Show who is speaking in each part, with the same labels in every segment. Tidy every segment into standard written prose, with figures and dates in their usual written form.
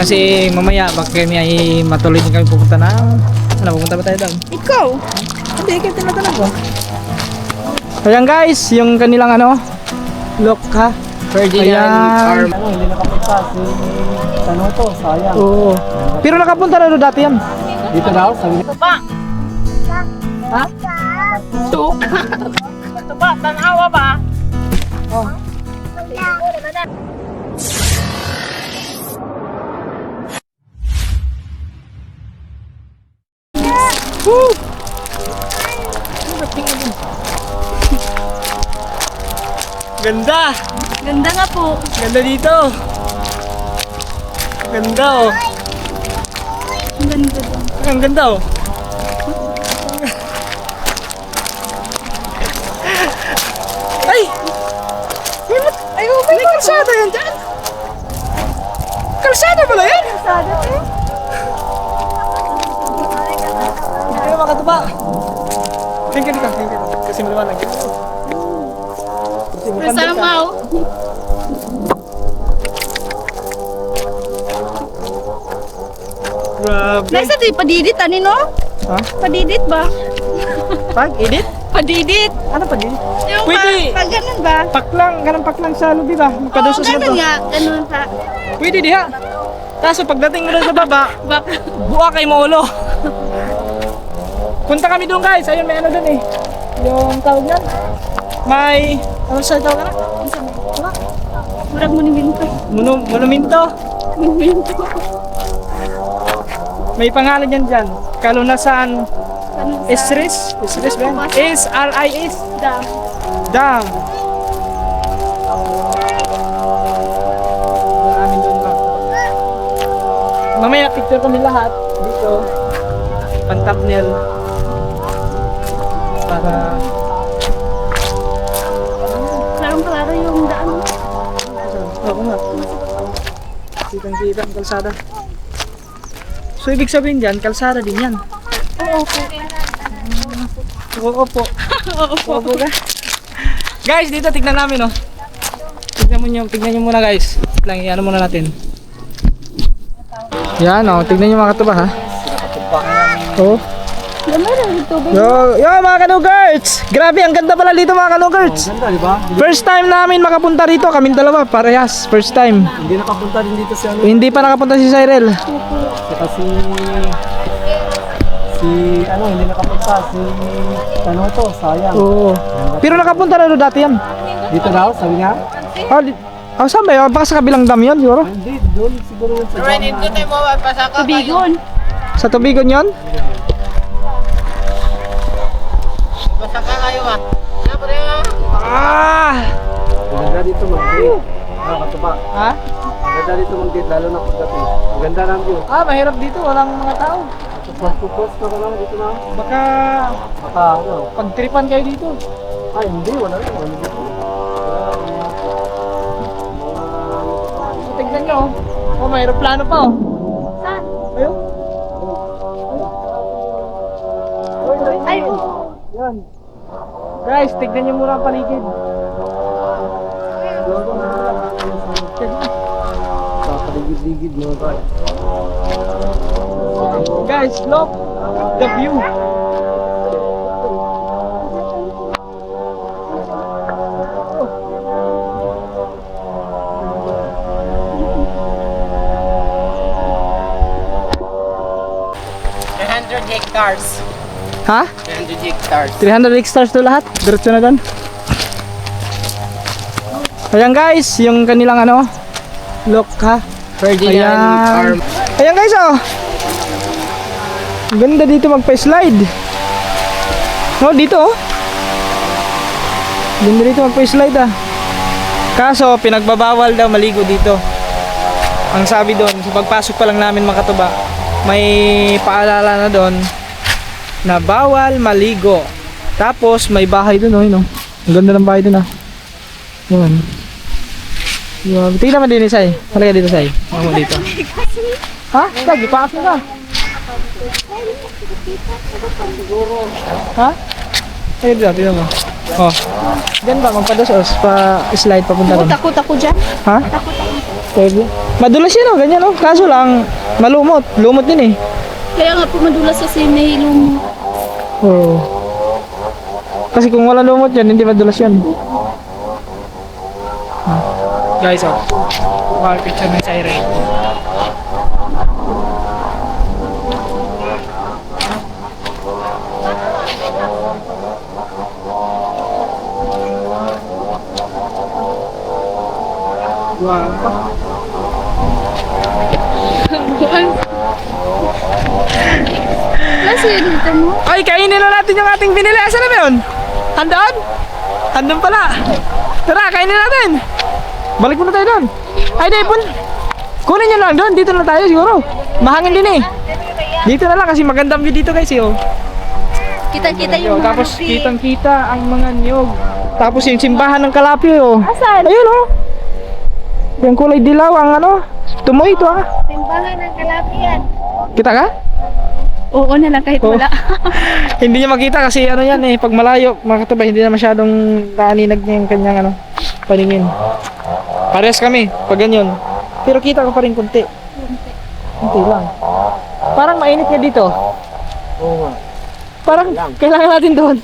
Speaker 1: Kasi mamaya baka kami ay matuloy din kami pupunta na. Ano, pupunta ba tayo doon?
Speaker 2: Ikaw?
Speaker 1: Hindi, ikaw tinatanong ko. Ayan guys, yung kanilang ano, look ha.
Speaker 3: Ferdinand
Speaker 1: Ayan.
Speaker 3: Ano, hindi nakapunta si ano to, sayang.
Speaker 1: Oo. Pero nakapunta na doon dati yan.
Speaker 3: Dito daw, sabi niya.
Speaker 2: Tuba.
Speaker 1: Ha?
Speaker 2: Tuba, tanawa ba?
Speaker 1: Oh. Woo! Ganda!
Speaker 2: Ganda nga po.
Speaker 1: Ganda dito! Ganda oh!
Speaker 2: Ganda po.
Speaker 1: Ang ganda oh! Ay! Ay, may kalsada yan dyan! Kalsada pala yan!
Speaker 2: Sada eh.
Speaker 1: Hindi kayo makatuba! Tingin ka, kasi maliwanag. Kasi
Speaker 2: Masamaw.
Speaker 1: Grabe!
Speaker 2: Nasa di padidit ani no?
Speaker 1: Ha?
Speaker 2: Padidit ba?
Speaker 1: Pag-edit?
Speaker 2: Padidit.
Speaker 1: Ano pag-edit?
Speaker 2: Yung
Speaker 1: Pwede.
Speaker 2: pag ganun ba?
Speaker 1: Paklang, ganun paklang sa lubi ba?
Speaker 2: Oo,
Speaker 1: Magkadosos na to.
Speaker 2: ganun nga. Ganun pa.
Speaker 1: Pwede diha. Kaso pagdating mo doon sa baba,
Speaker 2: Bak
Speaker 1: buwa kay maulo. Punta kami doon guys. Ayun, may ano doon eh. Yung tawag yan. May, ano sa tawag na?
Speaker 2: Murag mo ni Minto.
Speaker 1: Monumento.
Speaker 2: Minto.
Speaker 1: May pangalan yan dyan. Kalunasan
Speaker 2: Ano sa?
Speaker 1: Isris. Isris ba yan? S-R-I-S.
Speaker 2: Dam.
Speaker 1: Dam. Maraming doon ba? Mamaya picture kami lahat dito. Pan-thumbnail. Para
Speaker 2: Klarong-klaro yung daan.
Speaker 1: oo nga. Kitang-kita ang kalsada. So ibig sabihin dyan, kalsada din yan.
Speaker 2: Oo po.
Speaker 1: Oo po. Oo po ka. Guys, dito tignan namin oh. Tignan nyo muna guys. Lang iano muna natin. Yan oh, tignan nyo mga katuba ha. Oh.
Speaker 2: Meron yung tubig.
Speaker 1: Yo mga kanugarts! Grabe, ang ganda pala dito mga kanugarts.
Speaker 3: Ganda, di ba?
Speaker 1: First time namin makapunta rito, kaming dalawa, parehas. First time.
Speaker 3: Hindi nakapunta din dito si ano.
Speaker 1: Hindi pa nakapunta si Cyril.
Speaker 3: Saka ano, hindi nakapunta si ano to, sayang.
Speaker 1: Oo. Pero nakapunta na doon dati yan.
Speaker 3: Dito daw, sabi niya.
Speaker 1: Oh, saan ba yun? Baka sa kabilang dam yun, siguro?
Speaker 3: Hindi, doon siguro yun sa dam.
Speaker 2: Tubigon.
Speaker 1: Sa Tubigon yun? Ah!
Speaker 3: Maganda dito mag-date. Katuba.
Speaker 1: Ha?
Speaker 3: Maganda dito mag-date, lalo na pagdating. Maganda ng view.
Speaker 1: Ah, mahirap dito. Walang mga tao.
Speaker 3: Post na ka lang dito na.
Speaker 1: Baka
Speaker 3: Baka ano.
Speaker 1: pagtripan kayo dito.
Speaker 3: Ay, hindi, wala rin. Wala dito.
Speaker 1: So, tignan nyo. Oh, may aeroplano pa oh.
Speaker 2: Saan?
Speaker 1: Ayun.
Speaker 2: Ay,
Speaker 1: Yan. Guys, tignan nyo muna ang paligid.
Speaker 3: Papaligid-ligid mo ba?
Speaker 1: Guys, look the view.
Speaker 3: Hectares.
Speaker 1: Ha?
Speaker 3: 100 hectares.
Speaker 1: 300 stars to lahat. Diretso na doon. Ayan guys, yung kanilang ano, look ha.
Speaker 3: Ferdinand
Speaker 1: Ayan. Ayan guys oh. Ganda dito magpa-slide. No, dito oh. Ganda dito magpa-slide ah. Kaso pinagbabawal daw maligo dito. Ang sabi doon, sa pagpasok pa lang namin mga katuba, may paalala na doon na bawal maligo. Tapos may bahay doon oh, yun oh. Ang ganda ng bahay doon ah. Yan. Grabe. Tingnan mo din ni Sai. Halika dito, Sai. Ako dito. Ha? Lagi, paas mo ka. Ha? Ayun dito, tingnan mo. Oh. Diyan ba, magpadosos pa slide papunta ron.
Speaker 2: takot ako dyan.
Speaker 1: Ha?
Speaker 2: Takot ako.
Speaker 1: Pwede. Madulas yan, oh. Ganyan, oh. Kaso lang, malumot. Lumot din, eh.
Speaker 2: Kaya nga po madulas kasi may lumot.
Speaker 1: Oo. Kasi kung wala lumot yan, hindi madulas yan. Guys, oh. Mga picture ng siren. Wow.
Speaker 2: Kasi dito mo.
Speaker 1: Ay, kainin na natin yung ating binili. Asan na ba yun? Handaan? Handaan pala. Tara, kainin natin. Balik muna tayo doon. Ay, Depon. Kunin nyo lang doon. Dito na tayo siguro. Mahangin din eh. Dito na lang kasi magandang view dito guys eh. Oh.
Speaker 2: Kita-kita yung mga
Speaker 1: Tapos
Speaker 2: lupi.
Speaker 1: kitang-kita ang mga niyog. Tapos yung simbahan ng Kalapi oh.
Speaker 2: Asan?
Speaker 1: Ayun oh. Yung kulay dilaw ang ano. Tumoy ito ah.
Speaker 2: Timbangan ng kalapian.
Speaker 1: Kita ka?
Speaker 2: Oo na lang kahit
Speaker 1: Oo.
Speaker 2: wala.
Speaker 1: Hindi niya makita kasi ano yan eh. Pag malayo mga katubay hindi na masyadong naaninag niya yung kanyang ano. Paningin. Parehas kami pag ganyan. Pero kita ko pa rin kunti. Kunti lang. Parang mainit niya dito.
Speaker 3: Oo nga.
Speaker 1: Parang kailangan natin doon.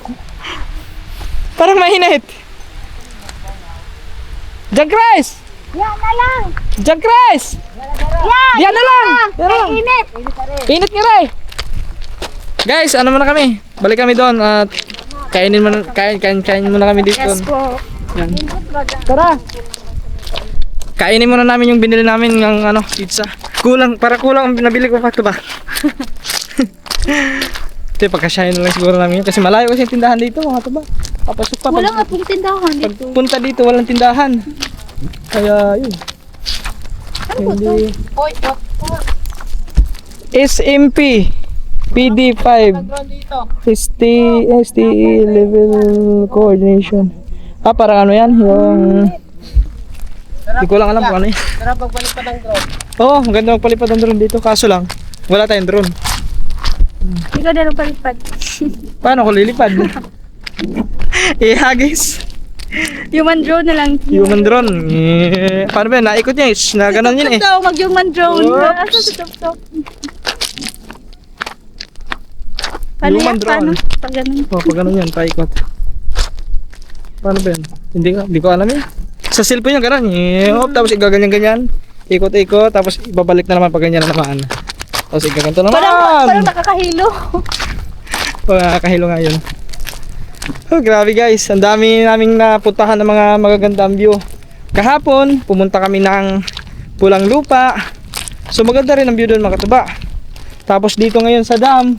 Speaker 1: Parang mainit. Jack Rice!
Speaker 2: Yan na lang.
Speaker 1: Jack Rice!
Speaker 2: Yan!
Speaker 1: Yan na lang! Yan na lang.
Speaker 2: Init.
Speaker 1: Init nga rin. Guys, ano muna kami? Balik kami doon at kainin muna kami dito.
Speaker 2: Yes po.
Speaker 1: Yan. Tara! Kainin muna namin yung binili namin ng ano, pizza. Kulang ang nabili ko pa ito ba? Ito, pagkasyahin na lang siguro namin yun. Kasi malayo kasi yung tindahan dito, mga ito ba? Papasok pa.
Speaker 2: Wala nga pong tindahan dito.
Speaker 1: Pagpunta dito, walang tindahan. Kaya, yun.
Speaker 2: Ano po ito?
Speaker 1: SMP PD5 STE level coordination. Parang ano yan? Yung... Hindi ko lang alam kung ano yan.
Speaker 3: Tara, pagpalipad ng drone.
Speaker 1: Oo, maganda magpalipad ng drone dito. Kaso lang, wala tayong drone.
Speaker 2: Ikaw na lang palipad.
Speaker 1: Paano ko lilipad? Ihagis.
Speaker 2: Human drone na lang.
Speaker 1: Human drone. Paano ba yan? Naikot niya. Na ganun yun eh.
Speaker 2: Daw, mag-human drone.
Speaker 1: Oops.
Speaker 2: Asa sa top-top. Paano
Speaker 1: Human
Speaker 2: yan?
Speaker 1: drone.
Speaker 2: Paano? Pag ganun.
Speaker 1: Pag ganun yan, paikot. Paano ba yan? Hindi ko alam eh. Sa cellphone yung ganun. Tapos igaganyan-ganyan. Ikot-ikot. Tapos ibabalik na naman pag ganyan na naman. Tapos igaganto naman.
Speaker 2: Parang nakakahilo.
Speaker 1: Kahilo nga yun. Oh, grabe guys. Ang dami naming napuntahan ng mga magagandang view. Kahapon, pumunta kami ng Pulang Lupa. So maganda rin ang view doon mga katuba. Tapos dito ngayon sa dam,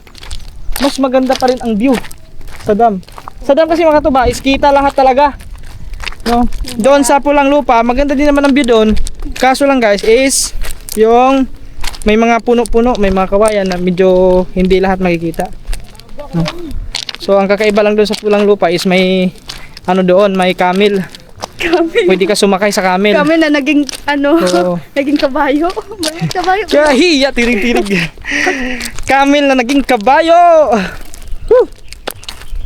Speaker 1: mas maganda pa rin ang view sa dam. Sa dam kasi mga katuba is kita lahat talaga. No? Doon sa Pulang Lupa, maganda din naman ang view doon. Kaso lang guys is yung may mga puno-puno, may mga kawayan na medyo hindi lahat makikita. No? So ang kakaiba lang doon sa Pulang Lupa is may ano doon, may camel. Pwede ka sumakay sa camel.
Speaker 2: Kami na naging ano,
Speaker 1: Oo.
Speaker 2: naging kabayo. Kabayo.
Speaker 1: Kaya hiya, tirig-tirig. Camel na naging kabayo. Woo!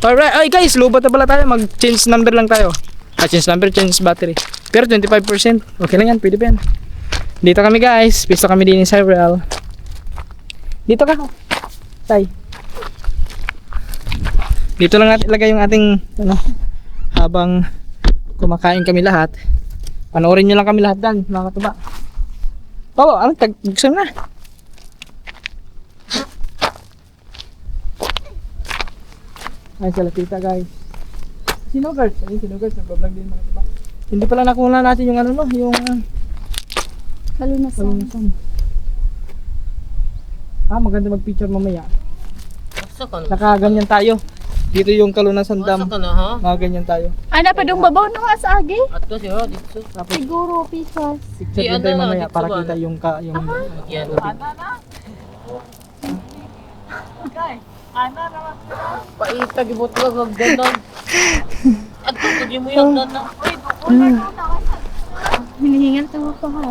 Speaker 1: Alright, ay guys, lubat na pala tayo. Mag-change number lang tayo. Change number, change battery. Pero 25%. Okay lang yan, pwede pa yan. Dito kami guys, pisto kami din sa Real. Dito ka. Tay. Dito lang natin ilagay yung ating ano, habang kumakain kami lahat. Panoorin nyo lang kami lahat dan, mga katuba. Oo, ano, buksan na. Ay, sila tita guys. Sinugars, ayun sinugars, nagbablog din mga katuba. Hindi pala nakuha natin yung ano no, yung
Speaker 2: Kalunasan.
Speaker 1: kalunasan. Maganda mag-picture mamaya.
Speaker 3: Asa ka na?
Speaker 1: Nakaganyan tayo. Dito yung kalunasan
Speaker 3: Asa
Speaker 1: dam.
Speaker 3: ka na ha?
Speaker 1: Nakaganyan tayo.
Speaker 2: Ana pa dong babaw no nga sa agi.
Speaker 3: At ko siya, dito.
Speaker 1: Tapos
Speaker 2: Siguro pisas.
Speaker 1: picture
Speaker 3: Si
Speaker 1: din tayo
Speaker 3: ano,
Speaker 1: mamaya
Speaker 3: dito
Speaker 1: para
Speaker 3: ba?
Speaker 1: kita yung yung
Speaker 3: Yan. Paita, gibot ka, gagdanan. At kung mo yung dana.
Speaker 2: Hinihingal tayo pa ha.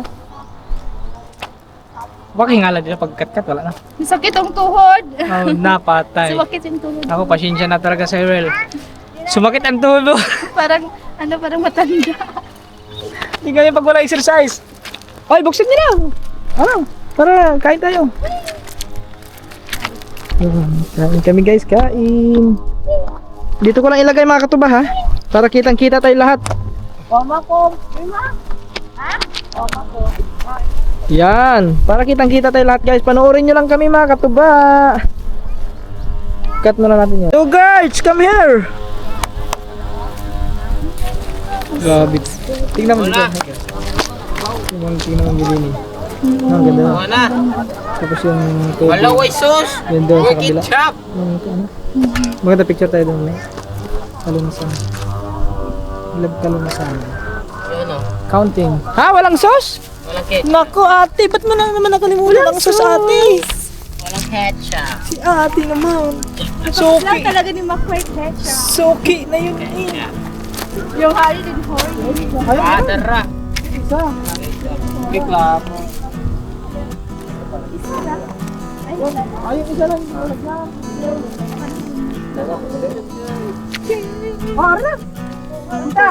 Speaker 1: Bakit ngala din pagkat-kat wala na.
Speaker 2: Sakit ang tuhod.
Speaker 1: Napatay.
Speaker 2: Sumakit yung tuhod.
Speaker 1: Ako pasensya na talaga sa Irel. Sumakit ang tuhod mo.
Speaker 2: Parang, ano, parang matanda.
Speaker 1: Hindi kami pag wala exercise. Oy, buksan niyo na! Ano? Tara, kain tayo. Kain kami guys, kain. Dito ko lang ilagay mga katuba ha. Para kitang kita tayo lahat.
Speaker 3: Mama ko. Ha? Mama ko.
Speaker 1: Yan, para kitang kita tayo lahat guys. Panoorin nyo lang kami mga katuba. Cut muna natin yan. So guys, come here. Grabe. Tingnan mo dito. Tingnan mo bilhin eh. Ang ganda.
Speaker 3: Wala.
Speaker 1: Tapos yung tubig.
Speaker 3: Wala way sus.
Speaker 1: Yan doon sa
Speaker 3: May
Speaker 1: kabila.
Speaker 3: ketchup.
Speaker 1: Maganda picture tayo doon. Kalumasan. Love kalumasan.
Speaker 3: Yan o.
Speaker 1: Counting. Ha? Walang sauce?
Speaker 3: Walang ketchup.
Speaker 1: Naku ate, ba't mo na naman nakalimutan ang sauce ate?
Speaker 3: Walang ketchup.
Speaker 1: Si ate naman.
Speaker 2: Lang
Speaker 1: Soki.
Speaker 2: talaga ni McCoy Ketchup.
Speaker 1: Soki na yun eh.
Speaker 2: Yung holiday before.
Speaker 3: Padara.
Speaker 1: Isa. Bigla mo.
Speaker 2: Isa lang.
Speaker 1: Ayun, isa lang. Para.
Speaker 2: Punta.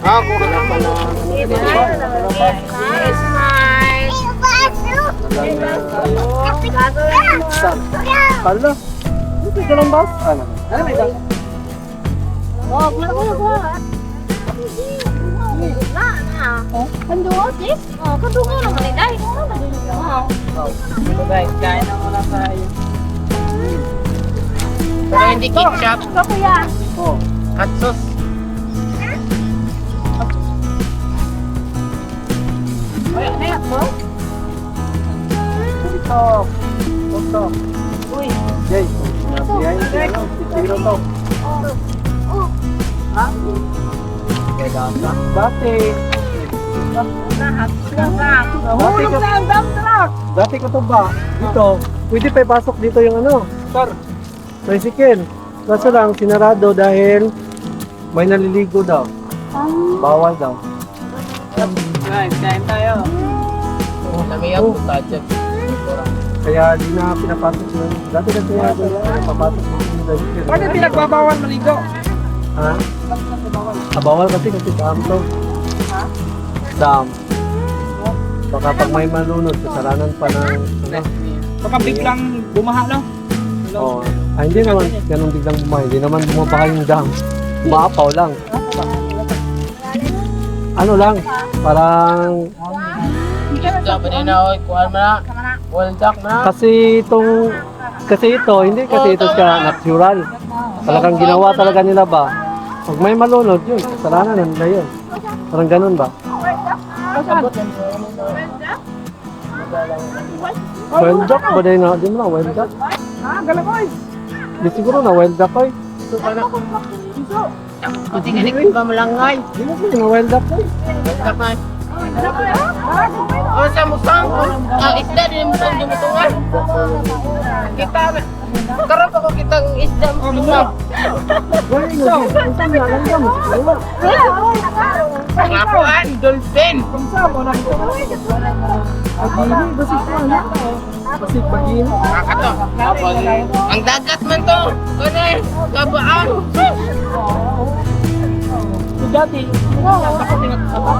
Speaker 3: Ako ka lang pala.
Speaker 1: Pala. Ito lang ba? Ano? Ano may gas?
Speaker 2: Oh, wala. Kandungot eh? Oh, kandungot naman eh. Dahil naman.
Speaker 3: Ito guys, kain na muna tayo. Pero hindi ketchup.
Speaker 2: Ito kuya.
Speaker 1: Oh.
Speaker 3: Hot sauce.
Speaker 2: Ay, ako?
Speaker 1: Ito. Ito.
Speaker 2: Uy.
Speaker 1: Jay. Yan. Zero to.
Speaker 2: Oh.
Speaker 1: Ha? Dati. Nahulog na ang dump truck. Dati ko to ba? Dito. Pwede pa ipasok dito yung ano. Sir. Tricycle. Kaso lang, sinarado dahil may naliligo daw. Bawal daw.
Speaker 3: Guys, kain tayo. Namiyak ko tayo.
Speaker 1: Kaya di na pinapasok sila. Dati na sinarado papasok dito yung tricycle. Bakit pinagbabawal maligo? Ha? Bawal kasi dam to. Dam. Baka pag may malunod, kasalanan pa ng ano.
Speaker 3: Baka biglang bumaha, no?
Speaker 1: Oh, hindi naman ganun biglang bumahay. Hindi naman bumabaha yung dam. Umaapaw lang. Ano lang, parang
Speaker 3: Isda ba din ako? Kuhan mo na. Well duck na.
Speaker 1: kasi ito, hindi kasi ito siya natural. Talagang ginawa talaga nila ba? Pag may malunod yun, kasalanan na nila yun. Parang ganun ba? Wild duck ba din na? Di mo na wild duck?
Speaker 2: Galaboy.
Speaker 1: Di siguro na wild duck ay.
Speaker 3: Pati ka rin ba malangay?
Speaker 1: Di mo siguro na wild duck ay.
Speaker 3: Kapay. Oh, sa musang. Isda din musang dumutungan. Kita na. Karoon pa ko kitang isda musang. Pangapuan, dolphin.
Speaker 1: Basig pagin.
Speaker 3: Kakato. Ang dagat man to. Kanay, kabaan.
Speaker 1: Dati, ako tinatapa.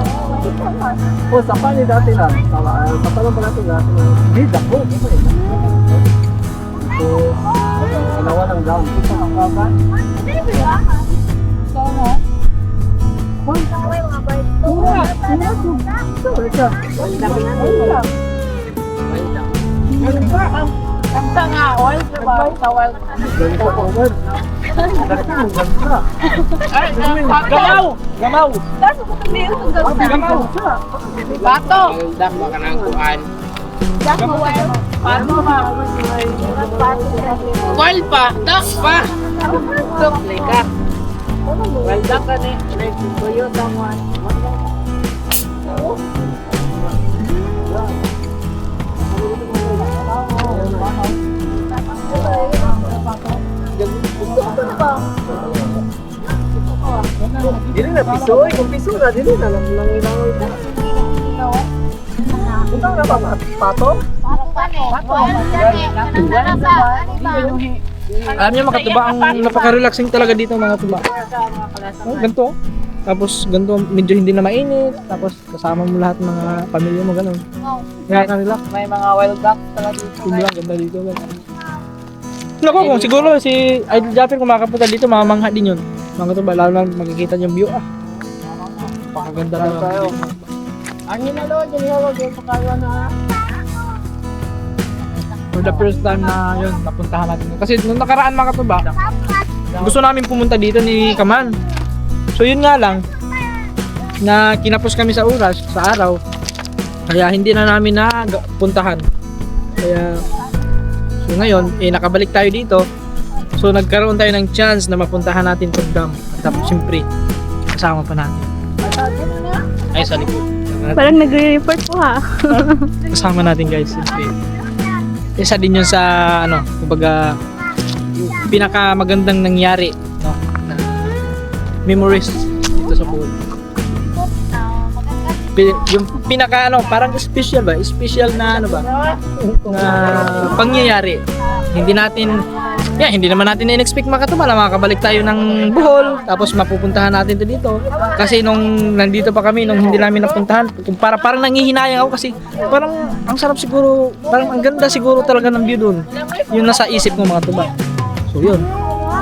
Speaker 1: O, sapa ni dati lang. Sapa lang ba natin dati? Hindi, dako. So, ginawa ng down.
Speaker 3: Ang tanga, oil, diba? Tawal. Ay, gamaw! Gamaw! Gamaw! Bato! Dak ba ka nang kuhan? Paano ba? Oil pa! Dak pa! Suplay ka! Well, dak ka ni. Nagbuyo someone.
Speaker 1: Dili na piso, kung piso na, dili na lang ilangoy ko. Ito na ba, pato? Alam niyo mga tuba, ang napaka-relaxing talaga dito mga tuba. Oh, ganito. Tapos ganito, medyo hindi na mainit. Tapos kasama mo lahat ng mga pamilya mo, ganun. Kaya ka-relax.
Speaker 3: May mga wild duck pala dito.
Speaker 1: Yung lang, ganda dito. Naku, kung siguro si Idol Japper kung makapunta dito, mamamangha din yun. Mga ito ba, lalo na makikita yung view. Pakaganda na
Speaker 3: tayo. Ang hinalo, yung pagkawa na.
Speaker 1: For the first time na yun, napuntahan natin. Kasi nung nakaraan mga katuba, gusto namin pumunta dito ni Kaman. So yun nga lang, na kinapos kami sa oras, sa araw. Kaya hindi na namin puntahan. Kaya, so ngayon, nakabalik tayo dito. So nagkaroon tayo ng chance na mapuntahan natin itong dam. At tapos siyempre, kasama pa natin. Ay, sa likod.
Speaker 2: Parang nagre-report po ha.
Speaker 1: Kasama natin guys, siyempre. Isa din yun sa, kumbaga, pinaka magandang nangyari, no? Na memories dito sa pool. Yung pinaka parang special ba? Special na na pangyayari. Hindi naman natin in-expect makatuma na makakabalik tayo ng Bohol, tapos mapupuntahan natin to dito. Kasi nung nandito pa kami, nung hindi namin napuntahan, parang nangihinayang ako kasi parang ang sarap siguro, parang ang ganda siguro talaga ng view dun. Yung nasa isip ng mga tuba. So yun.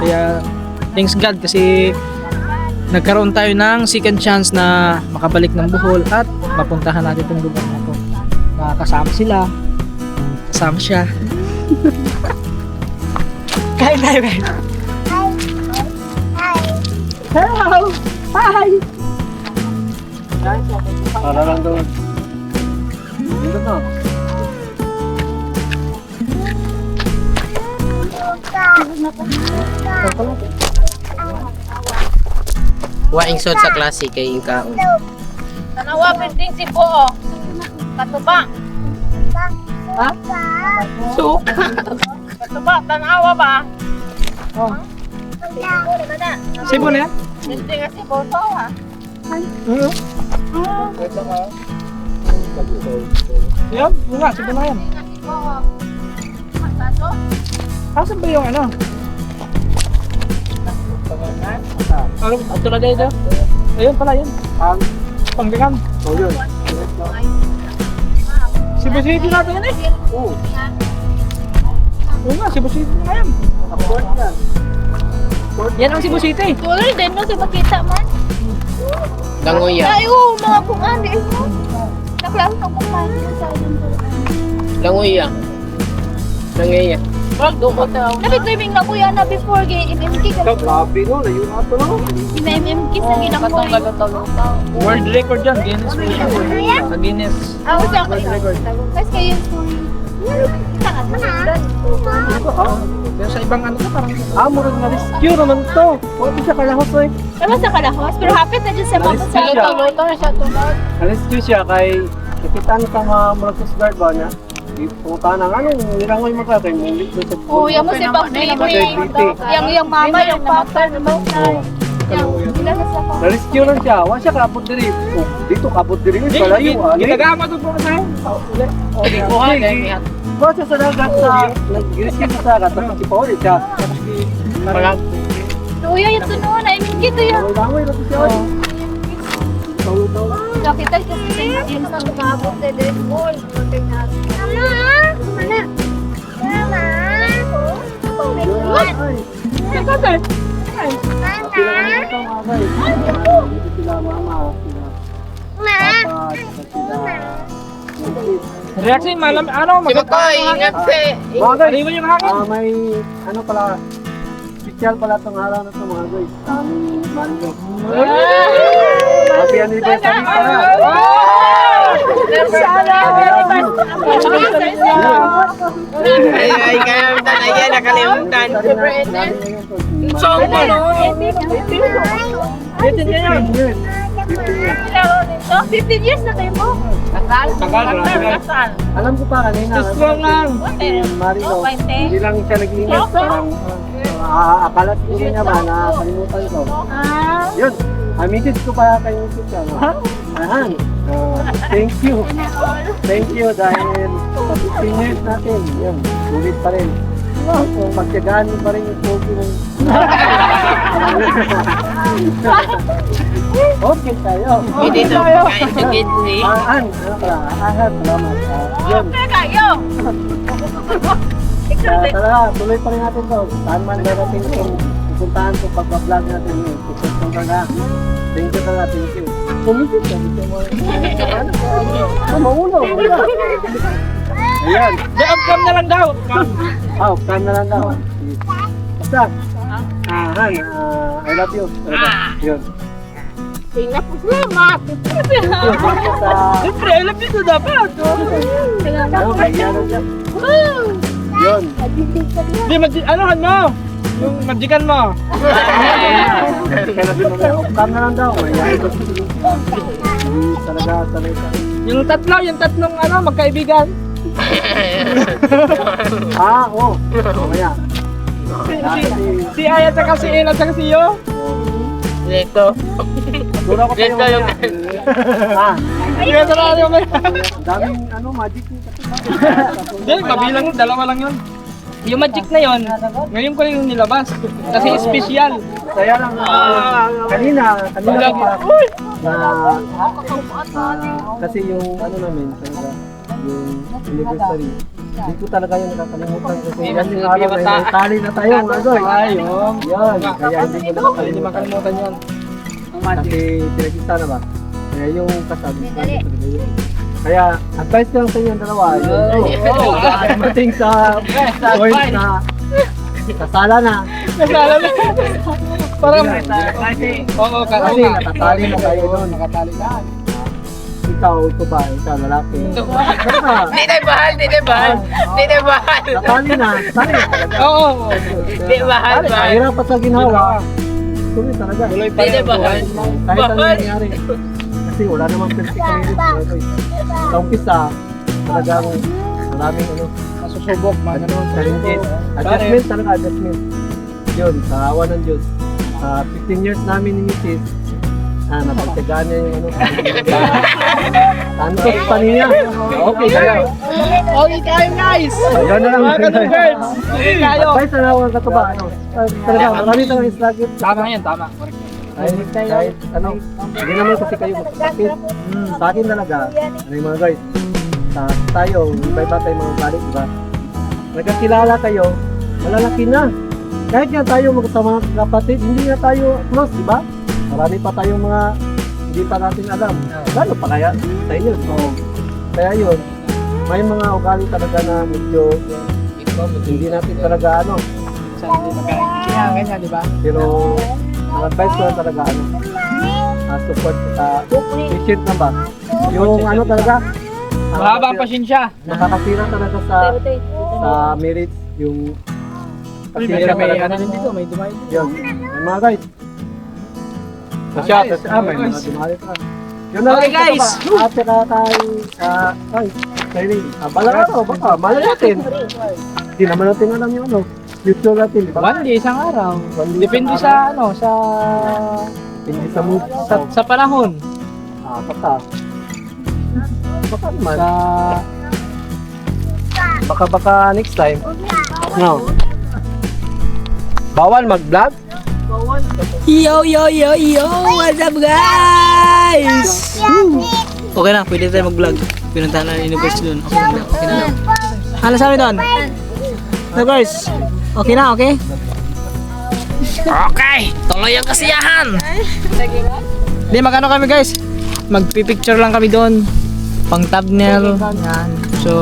Speaker 1: Kaya thanks God kasi nagkaroon tayo ng second chance na makabalik ng Bohol at mapuntahan natin itong lugar na to. Makakasama sila. Kasama siya. Kain tayo guys. Hello! Hi!
Speaker 3: Para lang doon. Dito na.
Speaker 4: Waing sod sa klase kay Inkaon.
Speaker 3: Tanawa, pinting si Po. Katuba.
Speaker 1: Ha?
Speaker 3: Suka. Katuba, tanawa ba?
Speaker 1: Oh. Sibo na yan?
Speaker 3: Pinting nga si Po to ha.
Speaker 1: Yan, yun nga, sibo na yan. Asan ba yung ito na dito? Ayun pala yun. Panggangan.
Speaker 3: Oh, yun.
Speaker 1: Cebu City natin yan eh.
Speaker 3: Oo.
Speaker 1: Oo nga, Cebu City na yan.
Speaker 3: Port yan.
Speaker 1: Yan ang Cebu City.
Speaker 2: Tuloy din no, sa makita man.
Speaker 4: Langoya.
Speaker 2: Ayo, mga bungan di mo. Naklaro ng bungan sa
Speaker 4: Langoya. Langoya.
Speaker 3: Wag doon daw.
Speaker 2: Nabi-driving na kuya na before gay MMK ka.
Speaker 3: Grabe no, layo na ito no.
Speaker 2: Ina MMK sa ginamboy.
Speaker 1: World record yan, Guinness World Record. Sa Guinness.
Speaker 2: Ah, sa ko. Kasi kayo
Speaker 1: Pero sa ibang parang murag na rescue naman to. Huwag siya kalahos eh.
Speaker 2: Tama sa kalahos, pero hapit na dyan sa mga sa
Speaker 3: Luto na siya tulad.
Speaker 5: Rescue siya kay kapitan ka mga murag Coast Guard ba niya? Puta na nga nung nilangoy mo ka kay mulit doon sa pool.
Speaker 2: Kuya mo si Pang Yang mama, yung papa, yung ilan na sa ko.
Speaker 5: Na-rescue lang siya. Wa siya kapot diri. Oh, dito kapot diri. Kalayo.
Speaker 1: Ginagama to po sa
Speaker 5: Wa siya sa dagat sa nag-rescue sa dagat. Tapos si Paul siya. Parang
Speaker 2: Kuya, yung tunuan, I mean, kito yan.
Speaker 5: langoy lang siya.
Speaker 2: Nakita kasi yung sa kumabot sa dead ball. Mama! Mama! Mama! Ako, may kuwan!
Speaker 1: Kakatay. Reaction malam
Speaker 4: Si Makoy, ingat si.
Speaker 1: Ariwan yung hangin.
Speaker 5: May ano pala special pala tong araw na to mga guys. Happy anniversary pala.
Speaker 4: Ay, kaya talaga nakalimutan.
Speaker 1: Song mo no.
Speaker 2: 15 years na kayo mo.
Speaker 5: Alam ko pa kanina.
Speaker 1: Strong lang.
Speaker 5: Marino, hindi lang siya nag-iingat. Parang akala siguro niya ba na kalimutan ko. Yun, message ko pa kay Mrs. Ahan, thank you. Thank you dahil sa 15 years natin, yun, ulit pa rin. So, magtyagaan mo pa rin yung pogi ng... Okay tayo.
Speaker 4: Pwede ito kain sa gitsi.
Speaker 5: Ano pala? Salamat. Yun. Tara, tuloy pa rin natin to. Saan man darating itong pupuntahan ko pag-vlog natin yun. Pupuntahan ka na. Thank you talaga, thank you. Pumisit ka, dito mo. Maulo, wala. Ayan.
Speaker 1: Upcam na lang daw.
Speaker 5: Upcam na lang daw. Basta. Han, I love you. Talaga. Yun.
Speaker 3: Tingnan po salamat.
Speaker 1: Siyempre, alam nito dapat.
Speaker 5: Ano, may ano dyan. Yun.
Speaker 1: Hindi, anohan mo. Yung magikan mo.
Speaker 5: Upcam na lang daw. Ayan. Talaga.
Speaker 1: Yung tatlong magkaibigan.
Speaker 5: Oo. Mamaya.
Speaker 1: Si Aya at saka si El at saka si Yo.
Speaker 4: Dito.
Speaker 5: Dura ko
Speaker 4: Dito yung...
Speaker 1: Hindi ka sarili mo.
Speaker 5: Ang daming magic ni
Speaker 1: Hindi, mabilang yun. Dalawa lang yun. Yung magic na yun, ngayon ko yung nilabas. Kasi special.
Speaker 5: Kaya lang, kanina ko pa kasi yung namin talaga, yung anniversary. Hindi ko talaga yung nakakalimutan kasi kasi araw may tali na tayo mga goy.
Speaker 1: Ayun.
Speaker 5: Yun, kaya hindi ko
Speaker 1: Hindi makalimutan yun.
Speaker 5: kasi pinag-isa na ba? Kaya yung kasabi ko talaga yun. Kaya advice ko lang sa inyo dalawa, yun mating sa point na kasala na.
Speaker 1: Nasala na. Parang, oo,
Speaker 5: Kasi natatali na kayo doon.
Speaker 1: nakatali na.
Speaker 5: Ikaw ba? Ikaw lalaki.
Speaker 4: Di tayo bahal, di tayo bahal. Di tayo bahal.
Speaker 5: Natali na. Tali na talaga.
Speaker 1: Oo.
Speaker 4: Di bahal,
Speaker 5: Tali,
Speaker 4: bahal.
Speaker 5: mahirap pa sa ginawa. Tuloy talaga.
Speaker 1: Tuloy pa
Speaker 4: Di
Speaker 1: rin.
Speaker 4: tayo bahal.
Speaker 5: Kahit ano nangyari. Kasi wala namang perfect kanilip. Sa umpisa, talagang maraming
Speaker 1: Masusubok,
Speaker 5: challenges. Adjustment talaga, adjustment. Yun, sa awa ng Diyos. 15 years namin ni Mrs. Napagtagaan niya yung Santos pa niya. Okay, kaya.
Speaker 1: Okay tayo guys!
Speaker 5: Ayan na lang.
Speaker 1: Mga ka-birds! Okay tayo!
Speaker 5: Advice na lang ka to ba? Talaga, marami talagang slugget.
Speaker 1: Tama yan, tama.
Speaker 5: Kahit hindi naman kasi kayo magkakapit. Sa akin talaga, yung mga guys, tayo, iba-iba tayo mga balik, diba? Nagkakilala kayo, malalaki na. Kahit nga tayo magkasama kapatid, hindi na tayo close, diba? Marami pa tayong mga hindi pa natin alam. Lalo pa kaya sa inyo. So, kaya yun, may mga ugali talaga na medyo hindi natin talaga
Speaker 1: Kaya ganyan, di ba?
Speaker 5: pero ang advice ko lang talaga support patient na ba? Yung talaga
Speaker 1: Mahaba ang pasensya.
Speaker 5: nakakasira talaga sa marriage yung
Speaker 1: May din dito, may dumay.
Speaker 5: yun. May mga guys. May mga dumali pa. Yun na
Speaker 1: Okay,
Speaker 5: lang,
Speaker 1: guys.
Speaker 5: At saka tayo training. Balang baka malay natin. Hindi naman natin alam yung future natin, di ba?
Speaker 1: One day, isang araw.
Speaker 5: One day,
Speaker 1: Depende
Speaker 5: isang
Speaker 1: sa,
Speaker 5: Hindi sa mood.
Speaker 1: sa panahon.
Speaker 5: Baka. Baka naman.
Speaker 1: Sa,
Speaker 5: Baka next time. No. Bawal mag-vlog?
Speaker 1: Yo! What's up guys? Okay na, pwede tayo mag-vlog. Pinuntahan na yung university doon. Okay na. Ano sabi doon? So guys, okay na, okay? Okay, tuloy ang kasiyahan. Hindi, magano kami guys? Magpipicture lang kami doon. Pang thumbnail. Yan. So,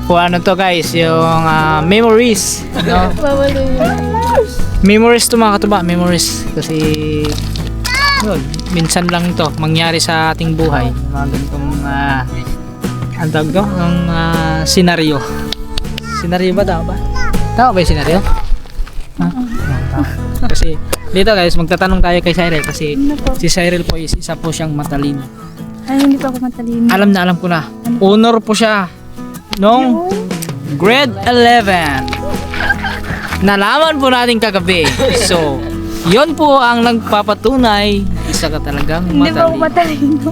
Speaker 1: kung ano to guys, yung memories. No? Memories to mga katuba, memories. Kasi, yun, minsan lang to mangyari sa ating buhay. Mga ganitong, ang tawag to? Yung senaryo. Senaryo ba? Tama ba? Tama ba yung senaryo? Ha? Tama. Kasi, dito guys, magtatanong tayo kay Cyril kasi si Cyril po is isa po siyang matalino.
Speaker 2: Ay, hindi pa ako matalino.
Speaker 1: Alam ko na. Honor po siya nung grade 11. Nalaman po natin kagabi. So, yon po ang nagpapatunay isa ka talagang
Speaker 2: Hindi pa ako
Speaker 1: matalino.
Speaker 2: matalino.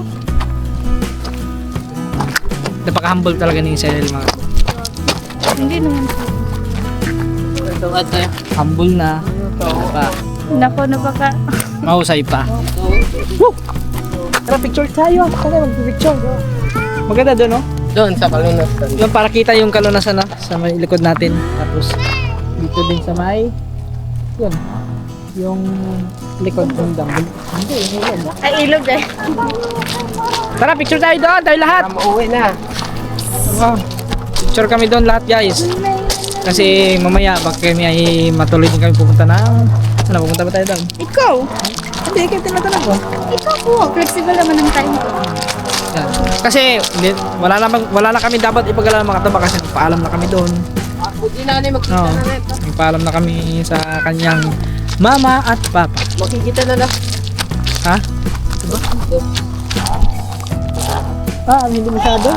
Speaker 1: Napaka-humble talaga ni Cyril mga.
Speaker 2: Hindi naman.
Speaker 1: Humble na. Pa.
Speaker 2: Nako, napaka...
Speaker 1: Mahusay pa. Woo! Tara, picture tayo. Tara, mag-picture. Maganda doon, no?
Speaker 4: Doon sa kalunasan.
Speaker 1: Yung para kita yung kalunasan, no? Sa may likod natin. Tapos, dito din sa may, yun, yung likod ng dam. Hindi, yun.
Speaker 2: Ay, ilog eh.
Speaker 1: Tara, picture tayo doon. Tayo lahat.
Speaker 4: Mauwi na.
Speaker 1: Wow. Picture kami doon lahat, guys. Kasi mamaya, baka kami ay matuloy din kami pupunta ng... Ano, pupunta ba tayo doon?
Speaker 2: Ikaw.
Speaker 1: Hindi, kayo tinatanong ko.
Speaker 2: Ikaw po. Flexible naman ang time ko.
Speaker 1: Yan. Kasi wala na kami dapat ipag-alala mga taba kasi nagpaalam na kami doon.
Speaker 4: Hindi na magkita
Speaker 1: Oo.
Speaker 4: na rin.
Speaker 1: Nagpaalam na kami sa kanyang mama at papa.
Speaker 4: Makikita na lang.
Speaker 1: Ha? Ah, hindi masyado.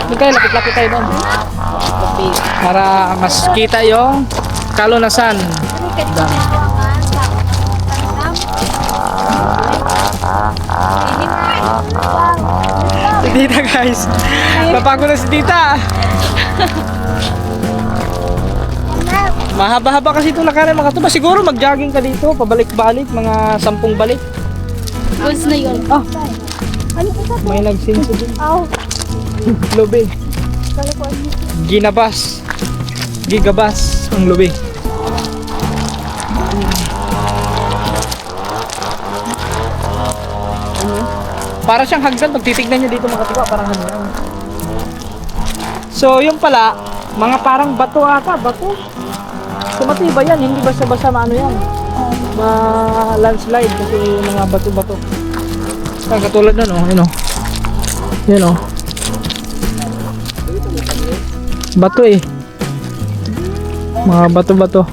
Speaker 1: Hindi kayo, lapit-lapit tayo doon. Para mas kita yung kalunasan. Dam. Si Tita, guys. Napagod na si Tita. Mahaba-haba kasi itong lakaran mga tuba. Siguro mag-jogging ka dito, pabalik-balik, mga 10 balik.
Speaker 2: Goods na yun.
Speaker 1: Ah, may nagsinso din. Lubi. Ginabas. Gigabas ang lubi. Para siyang hagdan, pag titignan nyo dito mga tuba, parang ano yan. So, yung pala, mga parang bato ata, bato. So, matibay yan, hindi basta-basta maano yan. Ma-landslide kasi mga bato-bato. Ay, katulad nun, oh, yun, oh. Yun, oh. Bato eh. Mga bato-bato.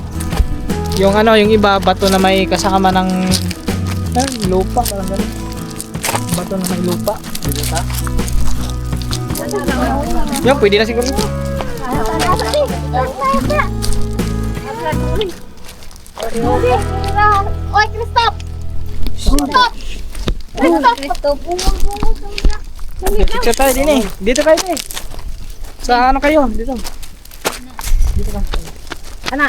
Speaker 1: Yung ano, yung iba, bato na may kasama ng lupa, parang gano'n. Bato na may lupa. Yan, pwede na siguro ito.
Speaker 2: Oy, stop! Stop! Stop!
Speaker 1: Picture tayo din eh. Dito kayo eh. Sa ano kayo? Dito. Dito ka.
Speaker 2: Ana.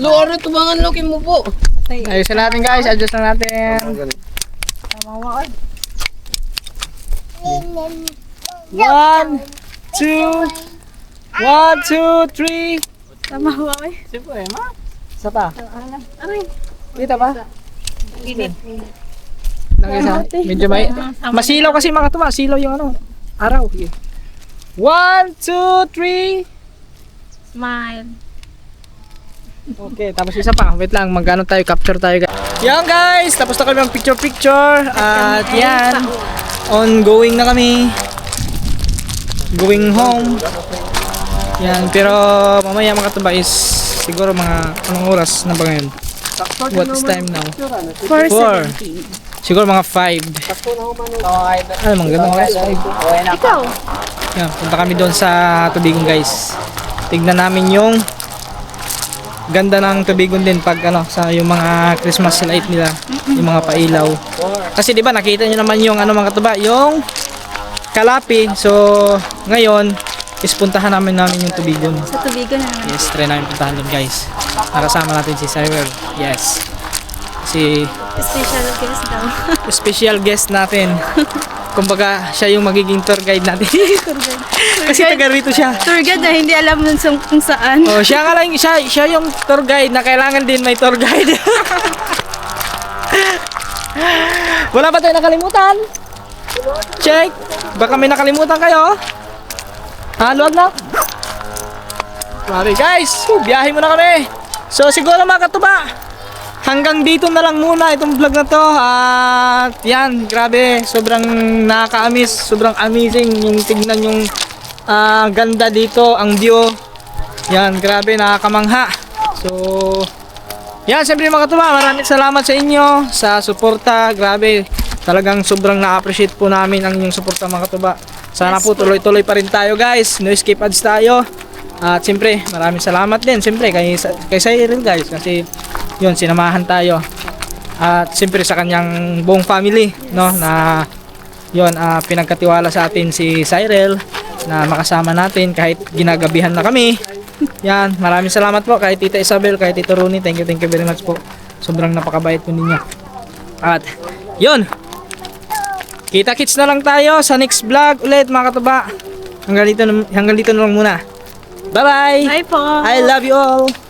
Speaker 4: Loro, tubangan lokin mo po.
Speaker 1: Ayusin natin guys. Adjust na natin. 1, 2, 1, 2, 3.
Speaker 2: Tama ba eh?
Speaker 1: Siyempre, ma. Isa pa. Dito pa. Lang isa. Medyo may... Masilaw kasi mga tuwa. Silaw yung ano. Araw. 1, 2, 3.
Speaker 2: Smile.
Speaker 1: Okay, tapos isa pa. Wait lang, magano tayo, capture tayo guys. Yan guys, tapos na kami ang picture. At yan, ongoing na kami. Going home. Yan, pero mamaya mga tuba is siguro mga anong oras na ba ngayon? What's time now? 4. Siguro mga 5. Ano, mga ganun oras? 5.
Speaker 2: Ikaw.
Speaker 1: Yan, punta kami doon sa Tubigon guys. Tignan namin yung ganda ng Tubigon din pag ano sa yung mga Christmas light nila, yung mga pailaw. Kasi 'di ba nakita niyo naman yung ano mga tuba, yung Kalapi. So ngayon is puntahan namin yung Tubigon.
Speaker 2: Sa Tubigon na naman.
Speaker 1: Yes, try namin puntahan doon guys. Nakasama natin si Cyril. Yes. Si
Speaker 2: Special guest daw.
Speaker 1: special guest natin. Kumbaga siya yung magiging tour guide natin. Kasi taga rito siya.
Speaker 2: Tour guide na hindi alam nun kung saan.
Speaker 1: Oh, siya nga lang, siya yung tour guide na kailangan din may tour guide. Wala ba tayo nakalimutan? Check. Baka may nakalimutan kayo. Luwag na. Sorry guys, biyahe muna kami. So siguro mga katuba, hanggang dito na lang muna itong vlog na to. At yan, grabe, sobrang nakaka-amaze, sobrang amazing yung tignan yung ganda dito, ang view. Yan, grabe, nakakamangha. So, yan, siyempre mga katuba, maraming salamat sa inyo sa suporta. Grabe, talagang sobrang na-appreciate po namin ang inyong suporta mga katuba. Sana po tuloy-tuloy pa rin tayo guys, no skip ads tayo. At siyempre, maraming salamat din siyempre kay Cyril guys, kasi yun, sinamahan tayo. At siyempre sa kanyang buong family, no, na yun, pinagkatiwala sa atin si Cyril na makasama natin kahit ginagabihan na kami. Yan, maraming salamat po kay Tita Isabel, kay Tito Rooney. Thank you very much po. Sobrang napakabait po ninyo. At, yun! Kita-kits na lang tayo sa next vlog ulit mga katuba. Hanggang dito na lang muna. Bye-bye!
Speaker 3: Bye po.
Speaker 1: I love you all!